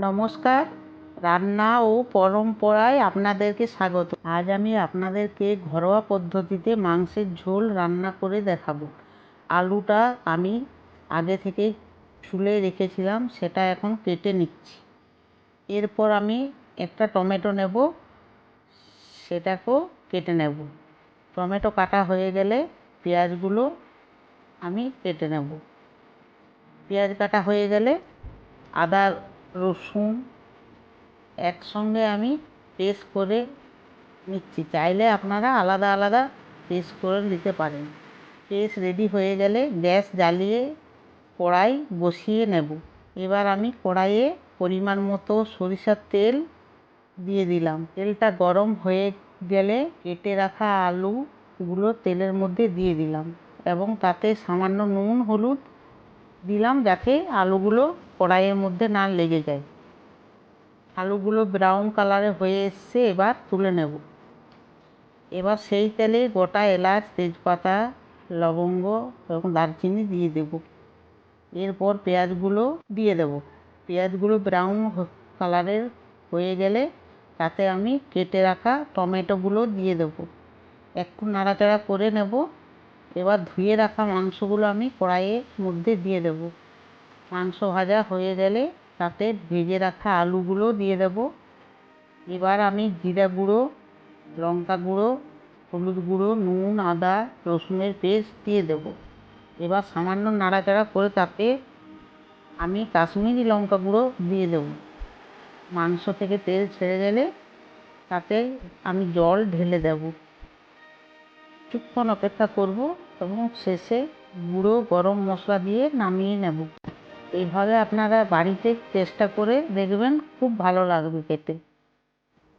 নমস্কার, রান্না ও পরম্পরায় আপনাদেরকে স্বাগত। আজ আমি আপনাদেরকে ঘরোয়া পদ্ধতিতে মাংসের ঝোল রান্না করে দেখাবো। আলুটা আমি আগে থেকে ছুলে রেখেছিলাম, সেটা এখন কেটে নিচ্ছি। এরপর আমি একটা টমেটো নেব, সেটাকেও কেটে নেব। টমেটো কাটা হয়ে গেলে পেঁয়াজগুলো আমি কেটে নেব। পেঁয়াজ কাটা হয়ে গেলে আদা রসুন একসঙ্গে আমি পেস্ট করে নিচ্ছি। চাইলে আপনারা আলাদা আলাদা পেস্ট করে নিতে পারেন। পেস্ট রেডি হয়ে গেলে গ্যাস জ্বালিয়ে কড়াই বসিয়ে নেব। এবার আমি কড়াইয়ে পরিমাণ মতো সরিষার তেল দিয়ে দিলাম। তেলটা গরম হয়ে গেলে কেটে রাখা আলুগুলো তেলের মধ্যে দিয়ে দিলাম এবং তাতে সামান্য নুন হলুদ দিলাম, যাতে আলুগুলো কড়াইয়ের মধ্যে না লেগে যায়। আলুগুলো ব্রাউন কালারে হয়ে এসছে, এবার তুলে নেব। এবার সেই তেলে গোটা এলাচ, তেজপাতা, লবঙ্গ এবং দারচিনি দিয়ে দেব। এরপর পেঁয়াজগুলো দিয়ে দেব। পেঁয়াজগুলো ব্রাউন কালারের হয়ে গেলে তাতে আমি কেটে রাখা টমেটোগুলো দিয়ে দেব। একটু নাড়াচাড়া করে নেব। এবার ধুয়ে রাখা মাংসগুলো আমি কড়াইয়ের মধ্যে দিয়ে দেব। মাংস ভাজা হয়ে গেলে তাতে ভেজে রাখা আলুগুলো দিয়ে দেব। এবার আমি জিরা গুঁড়ো, লঙ্কা গুঁড়ো, হলুদ গুঁড়ো, নুন, আদা রসুনের পেস্ট দিয়ে দেব। এবার সামান্য নাড়াচাড়া করে তাতে আমি কাশ্মীরি লঙ্কা গুঁড়ো দিয়ে দেব। মাংস থেকে তেল ছেড়ে গেলে তাতে আমি জল ঢেলে দেব। কিছুক্ষণ অপেক্ষা করব এবং শেষে গুঁড়ো গরম মশলা দিয়ে নামিয়ে নেব। এইভাবে আপনারা বাড়িতে চেষ্টা করে দেখবেন, খুব ভালো লাগবে খেতে।